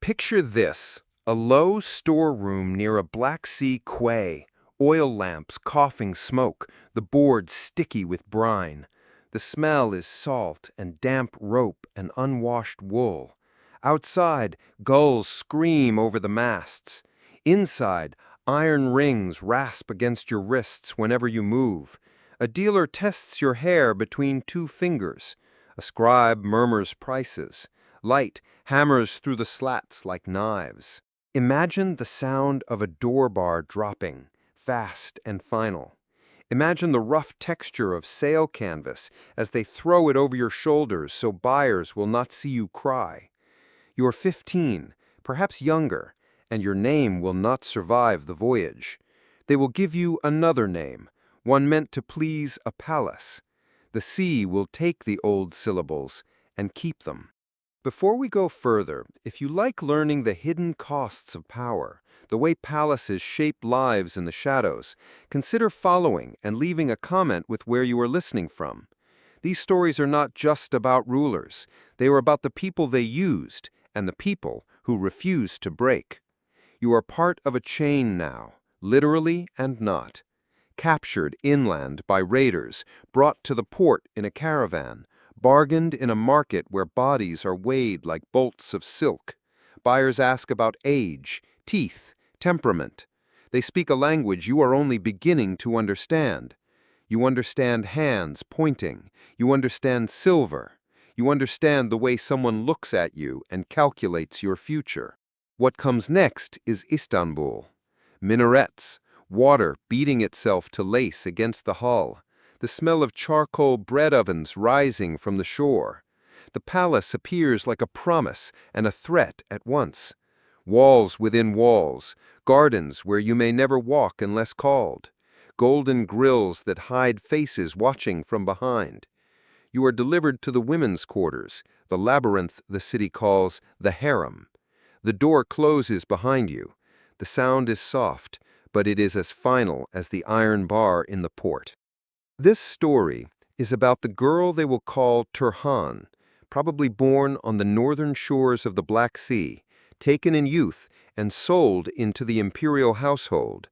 Picture this, a low storeroom near a Black Sea quay, oil lamps coughing smoke, the boards sticky with brine. The smell is salt and damp rope and unwashed wool. Outside, gulls scream over the masts. Inside, iron rings rasp against your wrists whenever you move. A dealer tests your hair between two fingers. A scribe murmurs prices. Light hammers through the slats like knives. Imagine the sound of a door bar dropping, fast and final. Imagine the rough texture of sail canvas as they throw it over your shoulders so buyers will not see you cry. You are 15, perhaps younger, and your name will not survive the voyage. They will give you another name, one meant to please a palace. The sea will take the old syllables and keep them. Before we go further, if you like learning the hidden costs of power, the way palaces shape lives in the shadows, consider following and leaving a comment with where you are listening from. These stories are not just about rulers. They are about the people they used and the people who refused to break. You are part of a chain now, literally and not. Captured inland by raiders, brought to the port in a caravan, bargained in a market where bodies are weighed like bolts of silk. Buyers ask about age, teeth, temperament. They speak a language you are only beginning to understand. You understand hands pointing. You understand silver. You understand the way someone looks at you and calculates your future. What comes next is Istanbul. Minarets, water beating itself to lace against the hull. The smell of charcoal bread ovens rising from the shore. The palace appears like a promise and a threat at once. Walls within walls, gardens where you may never walk unless called. Golden grills that hide faces watching from behind. You are delivered to the women's quarters, the labyrinth the city calls the harem. The door closes behind you. The sound is soft, but it is as final as the iron bar in the port. This story is about the girl they will call Turhan, probably born on the northern shores of the Black Sea, taken in youth and sold into the imperial household.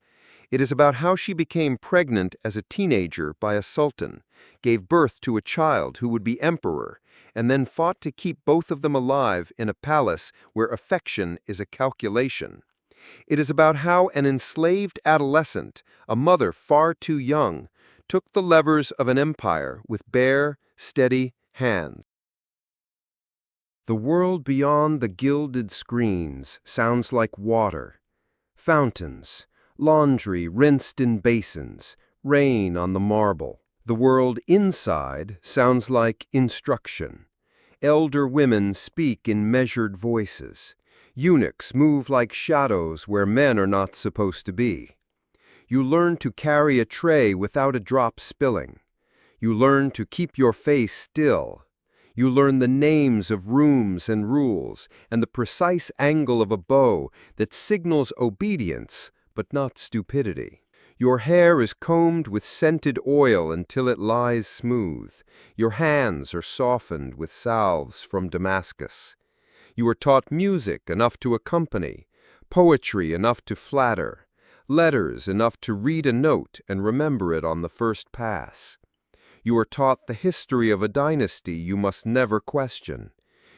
It is about how she became pregnant as a teenager by a sultan, gave birth to a child who would be emperor, and then fought to keep both of them alive in a palace where affection is a calculation. It is about how an enslaved adolescent, a mother far too young, took the levers of an empire with bare, steady hands. The world beyond the gilded screens sounds like water. Fountains, laundry rinsed in basins, rain on the marble. The world inside sounds like instruction. Elder women speak in measured voices. Eunuchs move like shadows where men are not supposed to be. You learn to carry a tray without a drop spilling. You learn to keep your face still. You learn the names of rooms and rules and the precise angle of a bow that signals obedience but not stupidity. Your hair is combed with scented oil until it lies smooth. Your hands are softened with salves from Damascus. You are taught music enough to accompany, poetry enough to flatter, letters enough to read a note and remember it on the first pass. You are taught the history of a dynasty you must never question.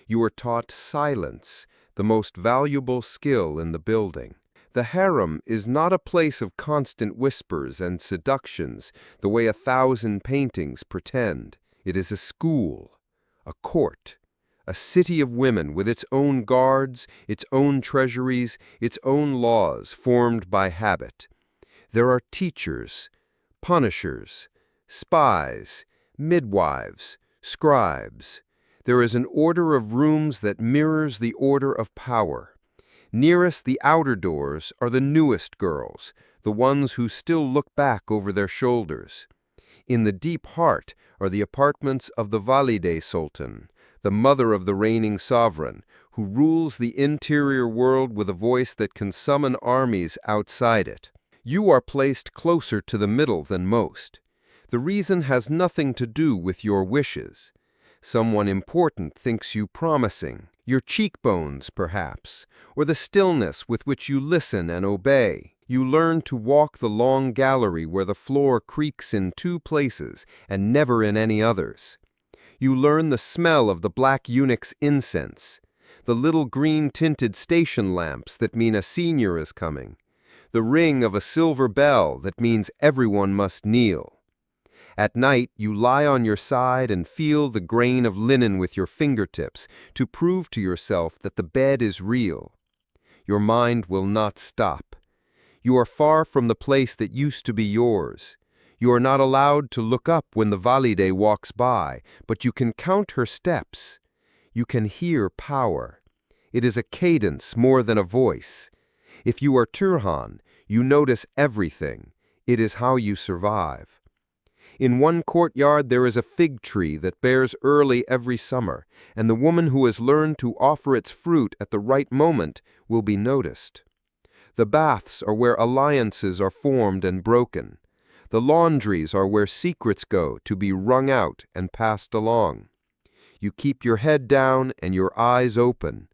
You are taught silence, the most valuable skill in the building. The harem is not a place of constant whispers and seductions the way 1,000 paintings pretend. It is a school, a court, a city of women with its own guards, its own treasuries, its own laws formed by habit. There are teachers, punishers, spies, midwives, scribes. There is an order of rooms that mirrors the order of power. Nearest the outer doors are the newest girls, the ones who still look back over their shoulders. In the deep heart are the apartments of the Valide Sultan, the mother of the reigning sovereign, who rules the interior world with a voice that can summon armies outside it. You are placed closer to the middle than most. The reason has nothing to do with your wishes. Someone important thinks you promising. Your cheekbones, perhaps, or the stillness with which you listen and obey. You learn to walk the long gallery where the floor creaks in two places and never in any others. You learn the smell of the black eunuch's incense, the little green-tinted station lamps that mean a senior is coming, the ring of a silver bell that means everyone must kneel. At night, you lie on your side and feel the grain of linen with your fingertips to prove to yourself that the bed is real. Your mind will not stop. You are far from the place that used to be yours. You are not allowed to look up when the Valide walks by, but you can count her steps. You can hear power. It is a cadence more than a voice. If you are Turhan, you notice everything. It is how you survive. In one courtyard there is a fig tree that bears early every summer, and the woman who has learned to offer its fruit at the right moment will be noticed. The baths are where alliances are formed and broken. The laundries are where secrets go to be wrung out and passed along. You keep your head down and your eyes open.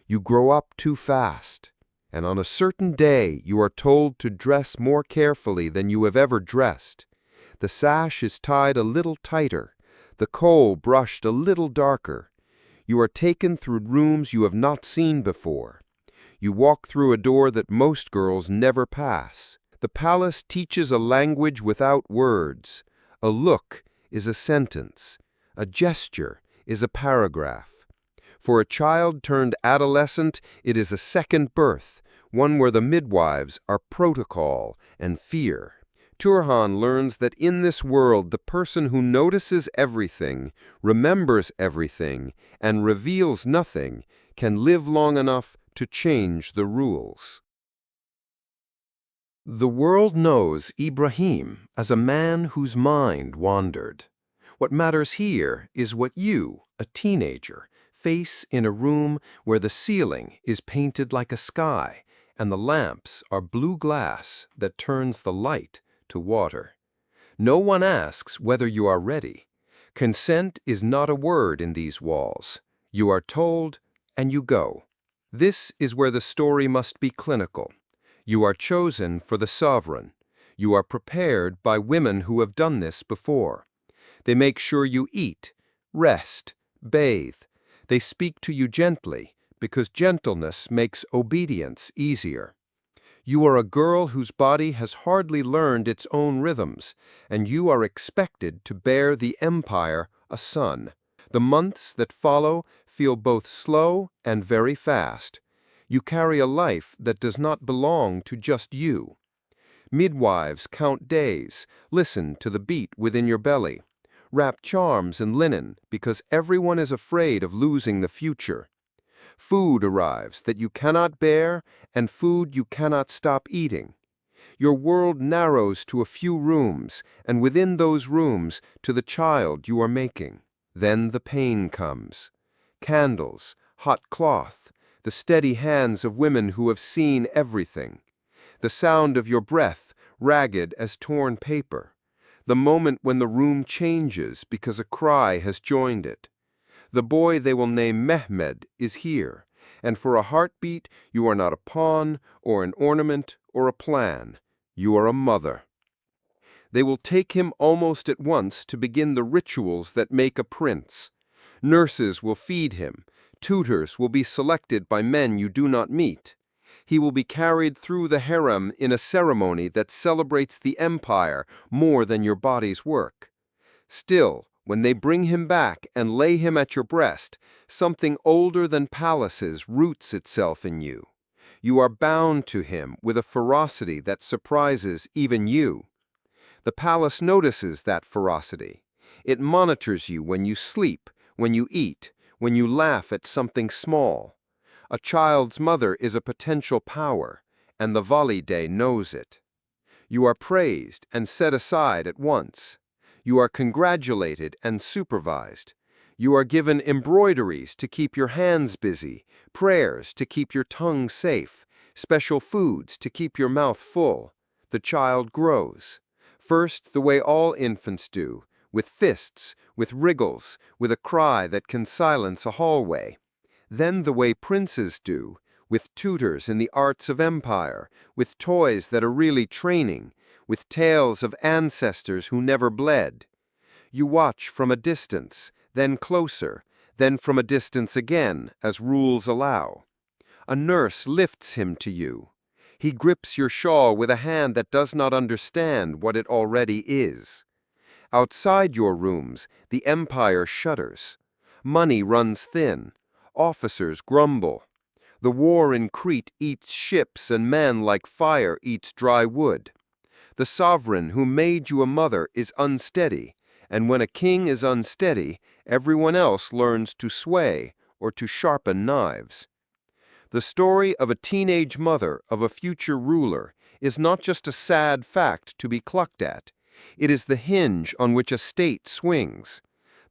You grow up too fast, and on a certain day you are told to dress more carefully than you have ever dressed. The sash is tied a little tighter, the kohl brushed a little darker. You are taken through rooms you have not seen before. You walk through a door that most girls never pass. The palace teaches a language without words. A look is a sentence. A gesture is a paragraph. For a child turned adolescent, it is a second birth, one where the midwives are protocol and fear. Turhan learns that in this world the person who notices everything, remembers everything, and reveals nothing can live long enough to change the rules. The world knows Ibrahim as a man whose mind wandered. What matters here is what you, a teenager, face in a room where the ceiling is painted like a sky and the lamps are blue glass that turns the light to water. No one asks whether you are ready. Consent is not a word in these walls. You are told, and you go. This is where the story must be clinical. You are chosen for the sovereign. You are prepared by women who have done this before. They make sure you eat, rest, bathe. They speak to you gently, because gentleness makes obedience easier. You are a girl whose body has hardly learned its own rhythms, and you are expected to bear the empire a son. The months that follow feel both slow and very fast. You carry a life that does not belong to just you. Midwives count days, listen to the beat within your belly, wrap charms in linen because everyone is afraid of losing the future. Food arrives that you cannot bear and food you cannot stop eating. Your world narrows to a few rooms, and within those rooms to the child you are making. Then the pain comes. Candles, hot cloth, the steady hands of women who have seen everything. The sound of your breath, ragged as torn paper. The moment when the room changes because a cry has joined it. The boy they will name Mehmed is here, and for a heartbeat you are not a pawn or an ornament or a plan. You are a mother. They will take him almost at once to begin the rituals that make a prince. Nurses will feed him. Tutors will be selected by men you do not meet. He will be carried through the harem in a ceremony that celebrates the empire more than your body's work. Still, when they bring him back and lay him at your breast, something older than palaces roots itself in you. You are bound to him with a ferocity that surprises even you. The palace notices that ferocity. It monitors you when you sleep, when you eat, when you laugh at something small. A child's mother is a potential power, and the Valide knows it. You are praised and set aside at once. You are congratulated and supervised. You are given embroideries to keep your hands busy, prayers to keep your tongue safe, special foods to keep your mouth full. The child grows. First, the way all infants do, with fists, with wriggles, with a cry that can silence a hallway. then the way princes do, with tutors in the arts of empire, with toys that are really training, with tales of ancestors who never bled. You watch from a distance, then closer, then from a distance again, as rules allow. A nurse lifts him to you. He grips your shawl with a hand that does not understand what it already is. Outside your rooms, the empire shudders. Money runs thin. Officers grumble. The war in Crete eats ships, and men like fire eats dry wood. The sovereign who made you a mother is unsteady, and when a king is unsteady, everyone else learns to sway or to sharpen knives. The story of a teenage mother of a future ruler is not just a sad fact to be clucked at. It is the hinge on which a state swings.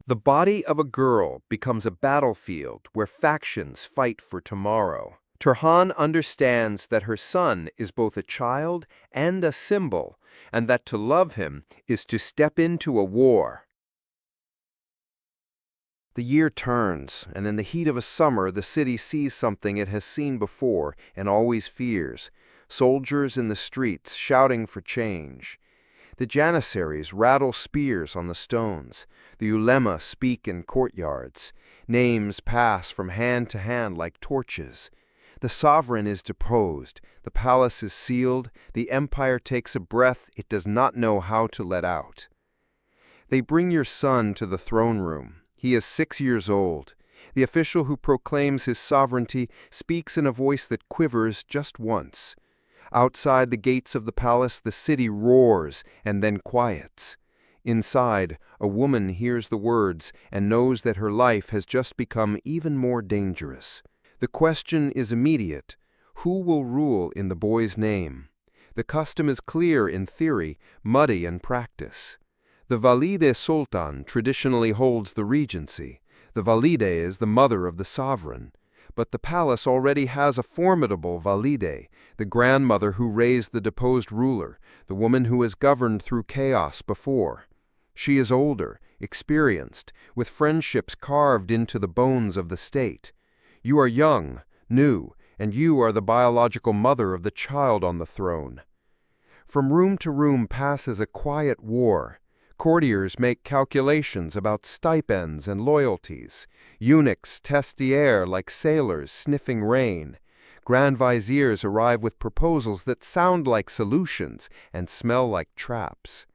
The body of a girl becomes a battlefield where factions fight for tomorrow. Turhan understands that her son is both a child and a symbol, and that to love him is to step into a war. The year turns, and in the heat of a summer, the city sees something it has seen before and always fears: soldiers in the streets shouting for change. The janissaries rattle spears on the stones. The ulema speak in courtyards. Names pass from hand to hand like torches. The sovereign is deposed. The palace is sealed. The empire takes a breath it does not know how to let out. They bring your son to the throne room. He is 6 years old. The official who proclaims his sovereignty speaks in a voice that quivers just once. Outside the gates of the palace, the city roars and then quiets. Inside, a woman hears the words and knows that her life has just become even more dangerous. The question is immediate: who will rule in the boy's name? The custom is clear in theory, muddy in practice. The Valide Sultan traditionally holds the regency. The Valide is the mother of the sovereign. But the palace already has a formidable Valide, the grandmother who raised the deposed ruler, the woman who has governed through chaos before. She is older, experienced, with friendships carved into the bones of the state. You are young, new, and you are the biological mother of the child on the throne. From room to room passes a quiet war. Courtiers make calculations about stipends and loyalties. Eunuchs test the air like sailors sniffing rain. Grand viziers arrive with proposals that sound like solutions and smell like traps.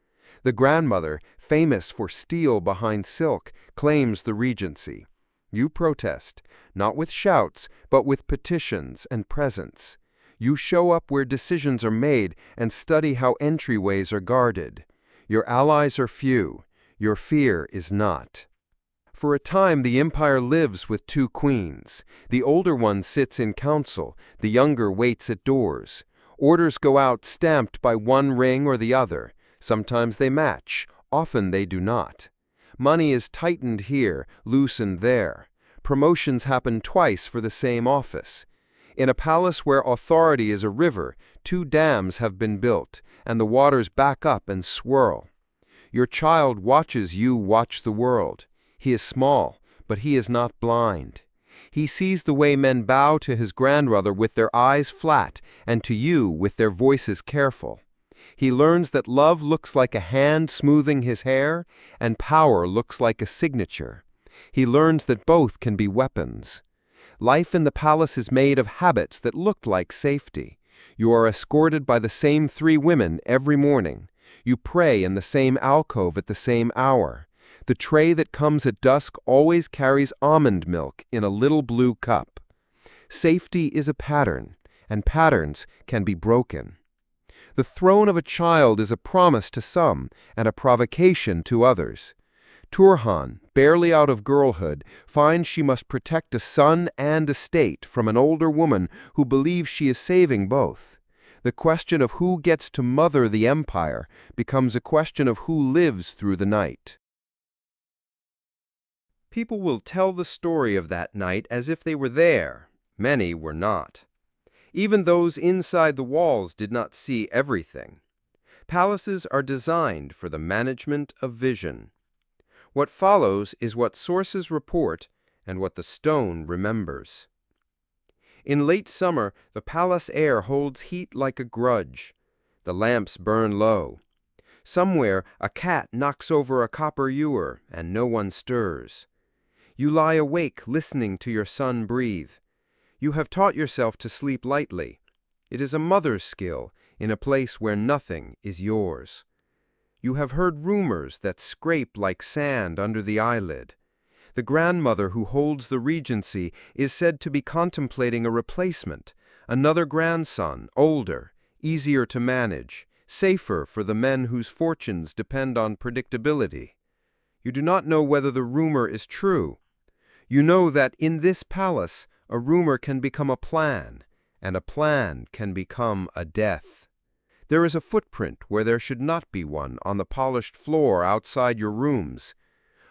The grandmother, famous for steel behind silk, claims the regency. You protest, not with shouts, but with petitions and presents. You show up where decisions are made and study how entryways are guarded. Your allies are few. Your fear is not. For a time, the empire lives with 2 queens. The older one sits in council. The younger waits at doors. Orders go out stamped by one ring or the other. Sometimes they match. Often they do not. Money is tightened here, loosened there. Promotions happen twice for the same office. In a palace where authority is a river, 2 dams have been built, and the waters back up and swirl. Your child watches you watch the world. He is small, but he is not blind. He sees the way men bow to his grandmother with their eyes flat, and to you with their voices careful. He learns that love looks like a hand smoothing his hair, and power looks like a signature. He learns that both can be weapons. Life in the palace is made of habits that look like safety. You are escorted by the same 3 women every morning. You pray in the same alcove at the same hour. The tray that comes at dusk always carries almond milk in a little blue cup. Safety is a pattern, and patterns can be broken. The throne of a child is a promise to some and a provocation to others. Turhan, barely out of girlhood, finds she must protect a son and a state from an older woman who believes she is saving both. The question of who gets to mother the empire becomes a question of who lives through the night. People will tell the story of that night as if they were there. Many were not. Even those inside the walls did not see everything. Palaces are designed for the management of vision. What follows is what sources report and what the stone remembers. In late summer, the palace air holds heat like a grudge. The lamps burn low. Somewhere, a cat knocks over a copper ewer, and no one stirs. You lie awake listening to your son breathe. You have taught yourself to sleep lightly. It is a mother's skill in a place where nothing is yours. You have heard rumors that scrape like sand under the eyelid. The grandmother who holds the regency is said to be contemplating a replacement, another grandson, older, easier to manage, safer for the men whose fortunes depend on predictability. You do not know whether the rumor is true. You know that in this palace, a rumor can become a plan, and a plan can become a death. There is a footprint where there should not be one on the polished floor outside your rooms.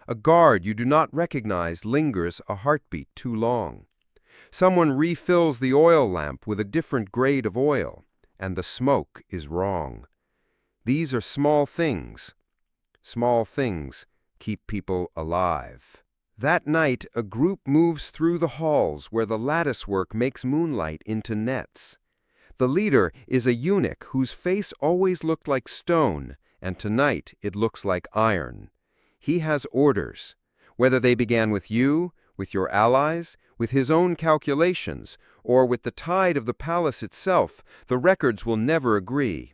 A guard you do not recognize lingers a heartbeat too long. Someone refills the oil lamp with a different grade of oil, and the smoke is wrong. These are small things. Small things keep people alive. That night, a group moves through the halls where the latticework makes moonlight into nets. The leader is a eunuch whose face always looked like stone, and tonight it looks like iron. He has orders. Whether they began with you, with your allies, with his own calculations, or with the tide of the palace itself, the records will never agree.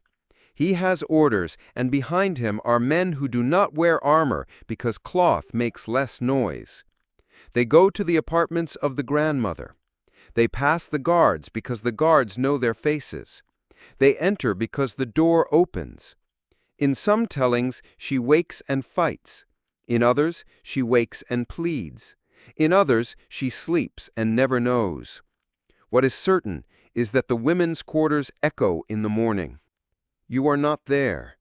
He has orders, and behind him are men who do not wear armor because cloth makes less noise. They go to the apartments of the grandmother. They pass the guards because the guards know their faces. They enter because the door opens. In some tellings, she wakes and fights. In others, she wakes and pleads. In others, she sleeps and never knows. What is certain is that the women's quarters echo in the morning. You are not there.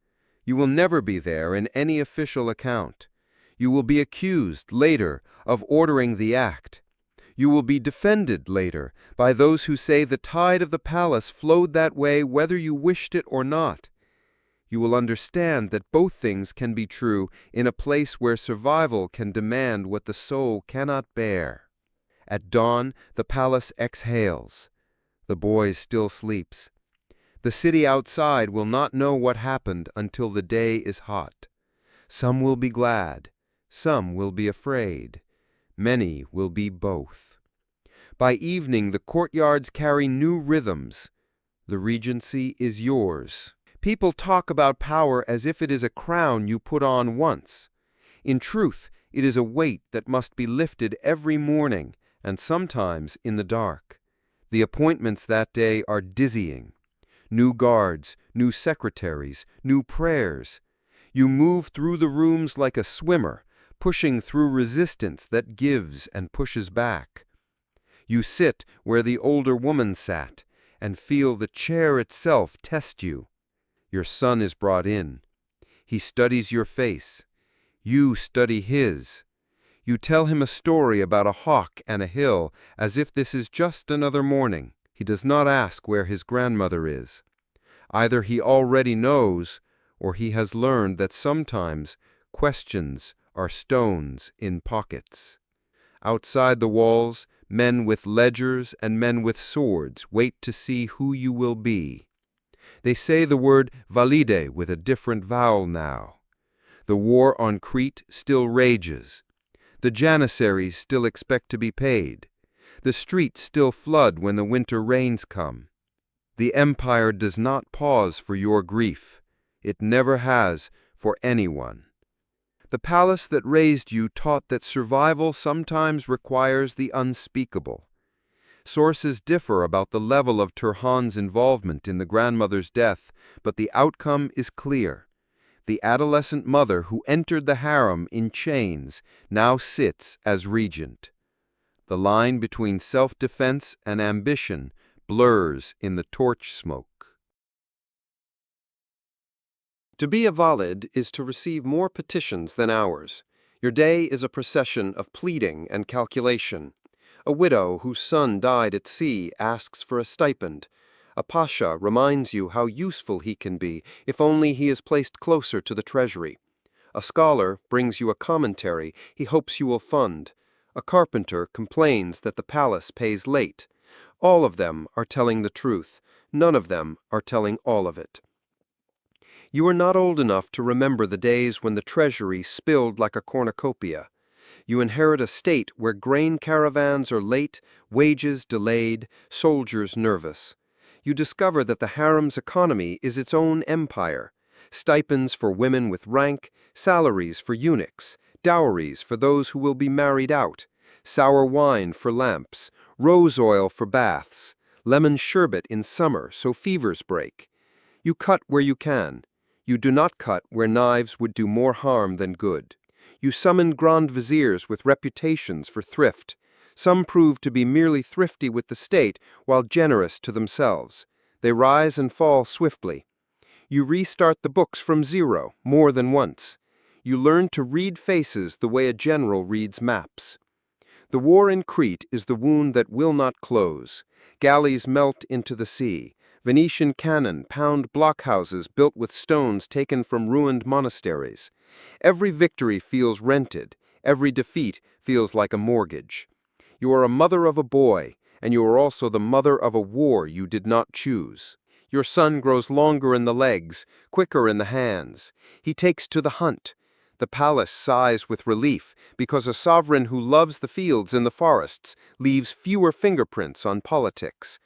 You will never be there in any official account. You will be accused later of ordering the act. You will be defended later by those who say the tide of the palace flowed that way whether you wished it or not. You will understand that both things can be true in a place where survival can demand what the soul cannot bear. At dawn, the palace exhales. The boy still sleeps. The city outside will not know what happened until the day is hot. Some will be glad. Some will be afraid. Many will be both. By evening, the courtyards carry new rhythms. The regency is yours. People talk about power as if it is a crown you put on once. In truth, it is a weight that must be lifted every morning, and sometimes in the dark. The appointments that day are dizzying. New guards, new secretaries, new prayers. You move through the rooms like a swimmer, pushing through resistance that gives and pushes back. You sit where the older woman sat, and feel the chair itself test you. Your son is brought in. He studies your face. You study his. You tell him a story about a hawk and a hill as if this is just another morning. He does not ask where his grandmother is. Either he already knows, or he has learned that sometimes questions are stones in pockets. Outside the walls, men with ledgers and men with swords wait to see who you will be. They say the word Valide with a different vowel now. The war on Crete still rages. The janissaries still expect to be paid. The streets still flood when the winter rains come. The empire does not pause for your grief. It never has for anyone. The palace that raised you taught that survival sometimes requires the unspeakable. Sources differ about the level of Turhan's involvement in the grandmother's death, but the outcome is clear. The adolescent mother who entered the harem in chains now sits as regent. The line between self-defense and ambition blurs in the torch smoke. To be a Valide is to receive more petitions than hours. Your day is a procession of pleading and calculation. A widow whose son died at sea asks for a stipend. A pasha reminds you how useful he can be if only he is placed closer to the treasury. A scholar brings you a commentary he hopes you will fund. A carpenter complains that the palace pays late. All of them are telling the truth. None of them are telling all of it. You are not old enough to remember the days when the treasury spilled like a cornucopia. You inherit a state where grain caravans are late, wages delayed, soldiers nervous. You discover that the harem's economy is its own empire. Stipends for women with rank, salaries for eunuchs, dowries for those who will be married out, sour wine for lamps, rose oil for baths, lemon sherbet in summer so fevers break. You cut where you can. You do not cut where knives would do more harm than good. You summon grand viziers with reputations for thrift. Some prove to be merely thrifty with the state while generous to themselves. They rise and fall swiftly. You restart the books from zero more than once. You learn to read faces the way a general reads maps. The war in Crete is the wound that will not close. Galleys melt into the sea. Venetian cannon pound blockhouses built with stones taken from ruined monasteries. Every victory feels rented. Every defeat feels like a mortgage. You are a mother of a boy, and you are also the mother of a war you did not choose. Your son grows longer in the legs, quicker in the hands. He takes to the hunt. The palace sighs with relief because a sovereign who loves the fields and the forests leaves fewer fingerprints on politics.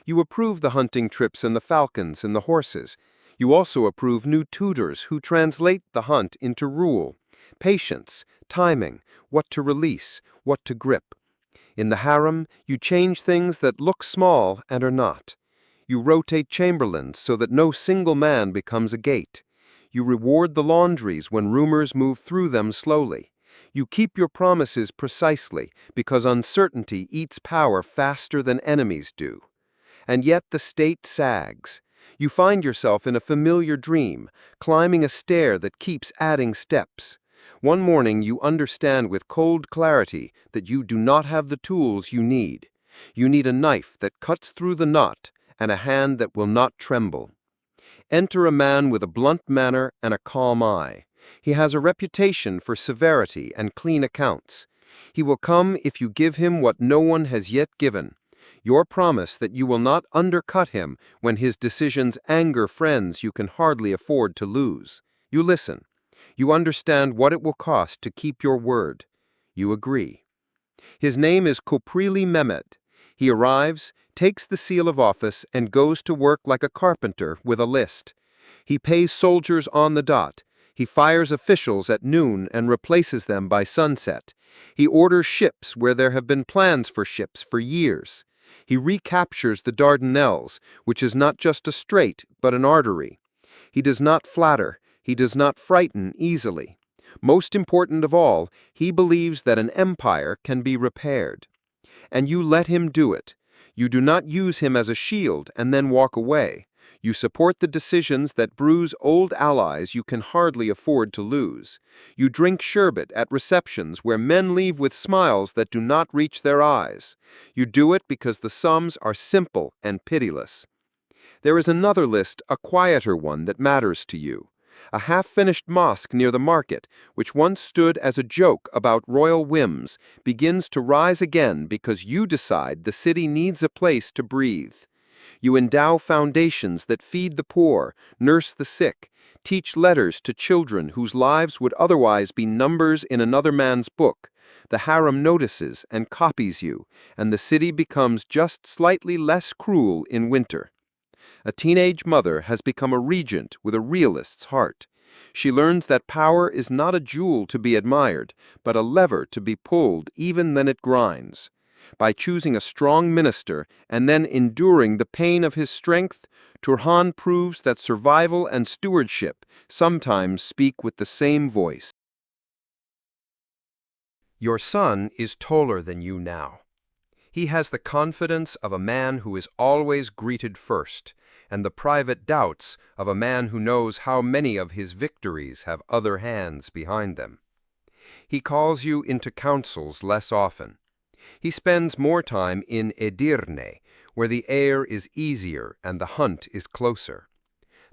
You approve the hunting trips and the falcons and the horses. You also approve new tutors who translate the hunt into rule, patience, timing, what to release, what to grip. In the harem, you change things that look small and are not. You rotate chamberlains so that no single man becomes a gate. You reward the laundries when rumors move through them slowly. You keep your promises precisely because uncertainty eats power faster than enemies do. And yet the state sags. You find yourself in a familiar dream, climbing a stair that keeps adding steps. One morning you understand with cold clarity that you do not have the tools you need. You need a knife that cuts through the knot and a hand that will not tremble. Enter a man with a blunt manner and a calm eye. He has a reputation for severity and clean accounts. He will come if you give him what no one has yet given. Your promise that you will not undercut him when his decisions anger friends you can hardly afford to lose. You listen. You understand what it will cost to keep your word. You agree. His name is Kösem Mehmed. He arrives, takes the seal of office, and goes to work like a carpenter with a list. He pays soldiers on the dot. He fires officials at noon and replaces them by sunset. He orders ships where there have been plans for ships for years. He recaptures the Dardanelles, which is not just a strait, but an artery. He does not flatter. He does not frighten easily. Most important of all, he believes that an empire can be repaired. And you let him do it. You do not use him as a shield and then walk away. You support the decisions that bruise old allies you can hardly afford to lose. You drink sherbet at receptions where men leave with smiles that do not reach their eyes. You do it because the sums are simple and pitiless. There is another list, a quieter one that matters to you. A half-finished mosque near the market, which once stood as a joke about royal whims, begins to rise again because you decide the city needs a place to breathe. You endow foundations that feed the poor, nurse the sick, teach letters to children whose lives would otherwise be numbers in another man's book. The harem notices and copies you, and the city becomes just slightly less cruel in winter. A teenage mother has become a regent with a realist's heart. She learns that power is not a jewel to be admired, but a lever to be pulled even when it grinds. By choosing a strong minister and then enduring the pain of his strength, Turhan proves that survival and stewardship sometimes speak with the same voice. Your son is taller than you now. He has the confidence of a man who is always greeted first, and the private doubts of a man who knows how many of his victories have other hands behind them. He calls you into councils less often. He spends more time in Edirne, where the air is easier and the hunt is closer.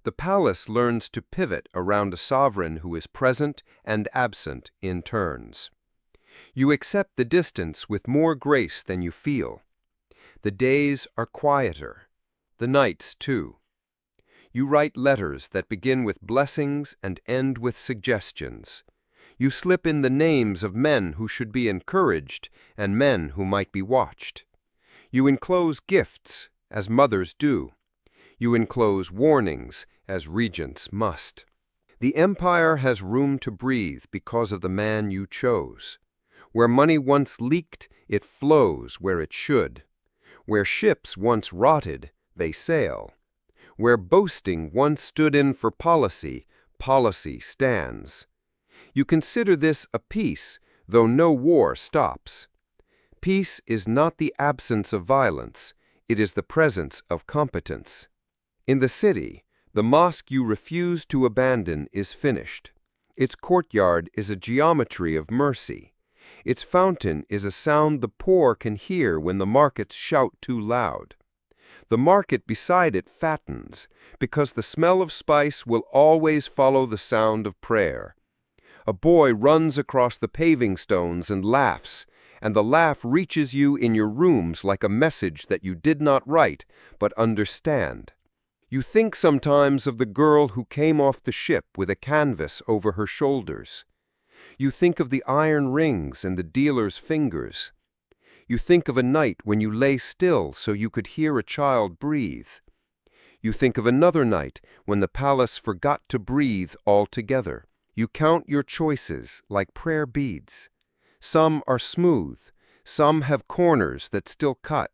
The palace learns to pivot around a sovereign who is present and absent in turns. You accept the distance with more grace than you feel. The days are quieter. The nights, too. You write letters that begin with blessings and end with suggestions. You slip in the names of men who should be encouraged and men who might be watched. You enclose gifts, as mothers do. You enclose warnings, as regents must. The empire has room to breathe because of the man you chose. Where money once leaked, it flows where it should. Where ships once rotted, they sail. Where boasting once stood in for policy, policy stands. You consider this a peace, though no war stops. Peace is not the absence of violence, it is the presence of competence. In the city, the mosque you refuse to abandon is finished. Its courtyard is a geometry of mercy. Its fountain is a sound the poor can hear when the markets shout too loud. The market beside it fattens, because the smell of spice will always follow the sound of prayer. A boy runs across the paving stones and laughs, and the laugh reaches you in your rooms like a message that you did not write, but understand. You think sometimes of the girl who came off the ship with a canvas over her shoulders. You think of the iron rings and the dealer's fingers. You think of a night when you lay still so you could hear a child breathe. You think of another night when the palace forgot to breathe altogether. You count your choices like prayer beads. Some are smooth, some have corners that still cut.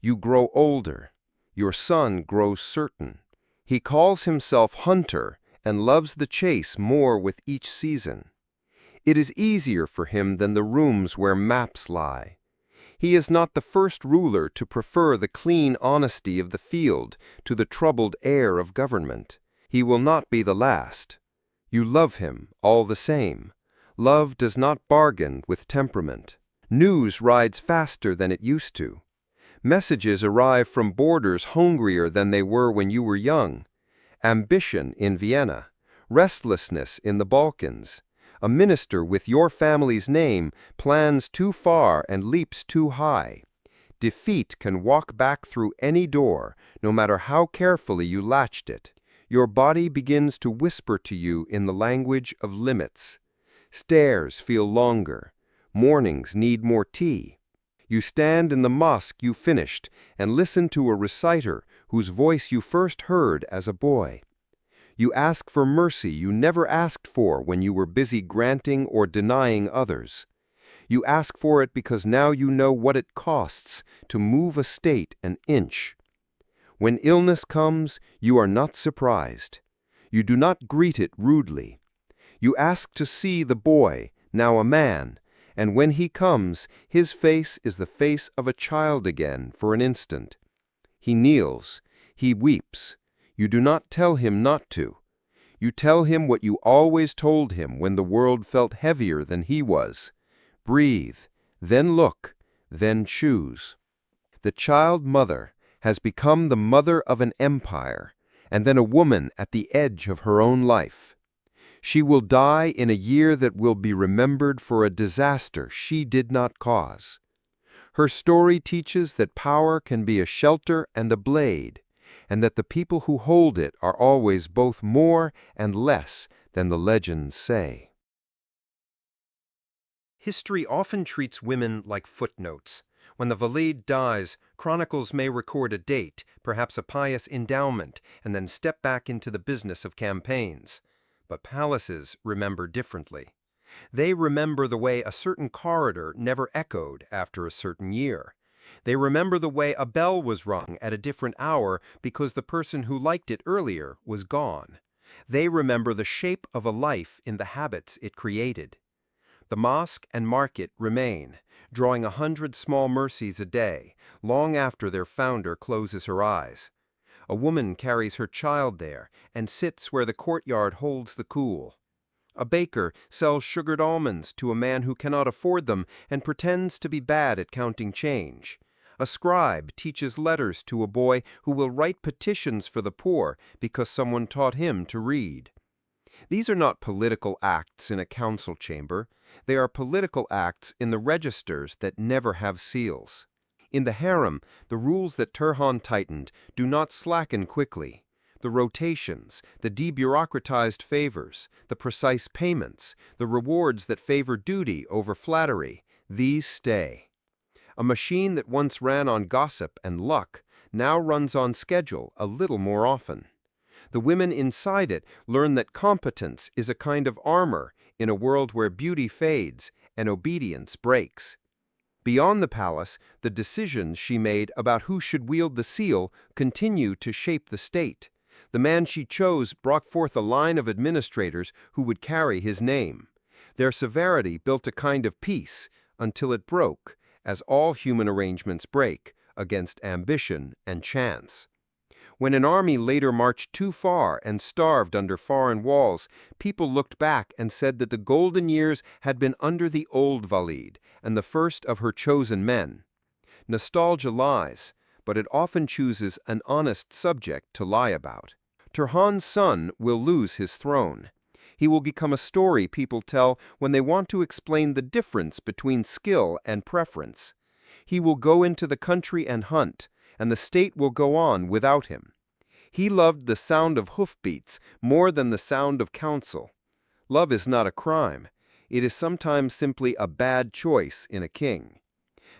You grow older. Your son grows certain. He calls himself hunter and loves the chase more with each season. It is easier for him than the rooms where maps lie. He is not the first ruler to prefer the clean honesty of the field to the troubled air of government. He will not be the last. You love him all the same. Love does not bargain with temperament. News rides faster than it used to. Messages arrive from borders hungrier than they were when you were young. Ambition in Vienna, restlessness in the Balkans. A minister with your family's name plans too far and leaps too high. Defeat can walk back through any door, no matter how carefully you latched it. Your body begins to whisper to you in the language of limits. Stairs feel longer. Mornings need more tea. You stand in the mosque you finished and listen to a reciter whose voice you first heard as a boy. You ask for mercy you never asked for when you were busy granting or denying others. You ask for it because now you know what it costs to move a state an inch. When illness comes, you are not surprised. You do not greet it rudely. You ask to see the boy, now a man, and when he comes, his face is the face of a child again for an instant. He kneels. He weeps. You do not tell him not to. You tell him what you always told him when the world felt heavier than he was. Breathe, then look, then choose. The child mother has become the mother of an empire, and then a woman at the edge of her own life. She will die in a year that will be remembered for a disaster she did not cause. Her story teaches that power can be a shelter and a blade, and that the people who hold it are always both more and less than the legends say. History often treats women like footnotes. When the Valide dies, chronicles may record a date, perhaps a pious endowment, and then step back into the business of campaigns. But palaces remember differently. They remember the way a certain corridor never echoed after a certain year. They remember the way a bell was rung at a different hour because the person who liked it earlier was gone. They remember the shape of a life in the habits it created. The mosque and market remain, drawing 100 small mercies a day, long after their founder closes her eyes. A woman carries her child there and sits where the courtyard holds the cool. A baker sells sugared almonds to a man who cannot afford them and pretends to be bad at counting change. A scribe teaches letters to a boy who will write petitions for the poor because someone taught him to read. These are not political acts in a council chamber. They are political acts in the registers that never have seals. In the harem, the rules that Turhan tightened do not slacken quickly. The rotations, the debureaucratized favors, the precise payments, the rewards that favor duty over flattery, these stay. A machine that once ran on gossip and luck now runs on schedule a little more often. The women inside it learn that competence is a kind of armor in a world where beauty fades and obedience breaks. Beyond the palace, the decisions she made about who should wield the seal continue to shape the state. The man she chose brought forth a line of administrators who would carry his name. Their severity built a kind of peace until it broke, as all human arrangements break, against ambition and chance. When an army later marched too far and starved under foreign walls, people looked back and said that the golden years had been under the old Valide and the first of her chosen men. Nostalgia lies, but it often chooses an honest subject to lie about. Turhan's son will lose his throne. He will become a story people tell when they want to explain the difference between skill and preference. He will go into the country and hunt, and the state will go on without him. He loved the sound of hoofbeats more than the sound of counsel. Love is not a crime. It is sometimes simply a bad choice in a king.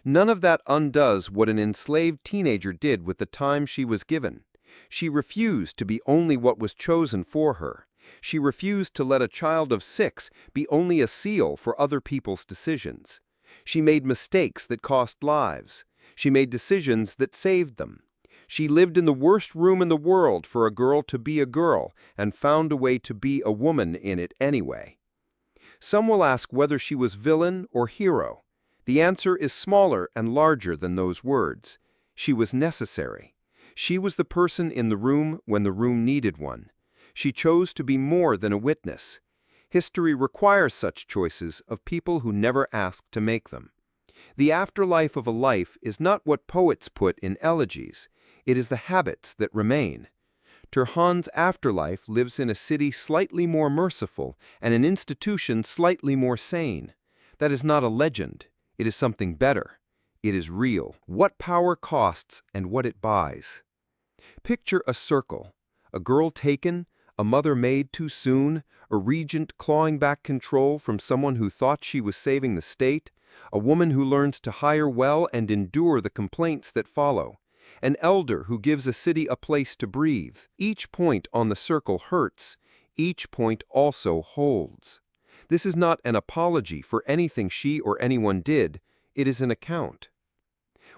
None of that undoes what an enslaved teenager did with the time she was given. She refused to be only what was chosen for her. She refused to let a child of 6 be only a seal for other people's decisions. She made mistakes that cost lives. She made decisions that saved them. She lived in the worst room in the world for a girl to be a girl and found a way to be a woman in it anyway. Some will ask whether she was villain or hero. The answer is smaller and larger than those words. She was necessary. She was the person in the room when the room needed one. She chose to be more than a witness. History requires such choices of people who never asked to make them. The afterlife of a life is not what poets put in elegies. It is the habits that remain. Turhan's afterlife lives in a city slightly more merciful and an institution slightly more sane. That is not a legend. It is something better. It is real. What power costs and what it buys. Picture a circle. A girl taken, a mother made too soon, a regent clawing back control from someone who thought she was saving the state, a woman who learns to hire well and endure the complaints that follow, an elder who gives a city a place to breathe. Each point on the circle hurts. Each point also holds. This is not an apology for anything she or anyone did. It is an account.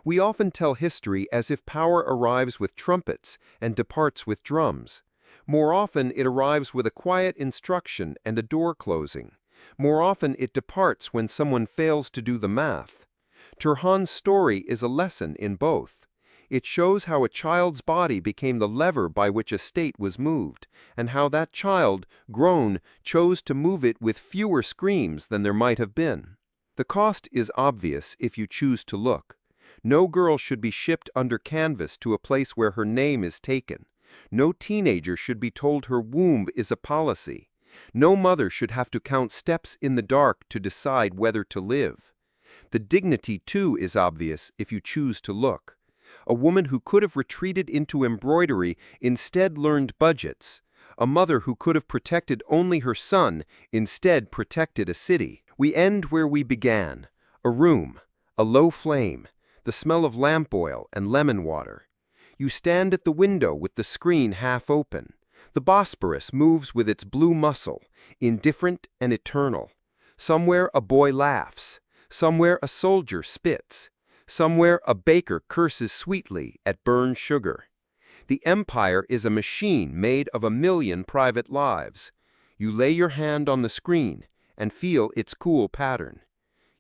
We often tell history as if power arrives with trumpets and departs with drums. More often it arrives with a quiet instruction and a door closing. More often it departs when someone fails to do the math. Turhan's story is a lesson in both. It shows how a child's body became the lever by which a state was moved, and how that child, grown, chose to move it with fewer screams than there might have been. The cost is obvious if you choose to look. No girl should be shipped under canvas to a place where her name is taken. No teenager should be told her womb is a policy. No mother should have to count steps in the dark to decide whether to live. The dignity, too, is obvious if you choose to look. A woman who could have retreated into embroidery instead learned budgets. A mother who could have protected only her son instead protected a city. We end where we began. A room, a low flame, the smell of lamp oil and lemon water. You stand at the window with the screen half open. The Bosporus moves with its blue muscle, indifferent and eternal. Somewhere a boy laughs. Somewhere a soldier spits. Somewhere a baker curses sweetly at burned sugar. The empire is a machine made of 1,000,000 private lives. You lay your hand on the screen and feel its cool pattern.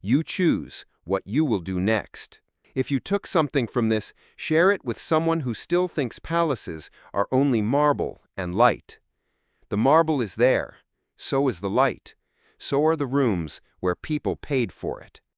You choose what you will do next. If you took something from this, share it with someone who still thinks palaces are only marble and light. The marble is there, so is the light, so are the rooms where people paid for it.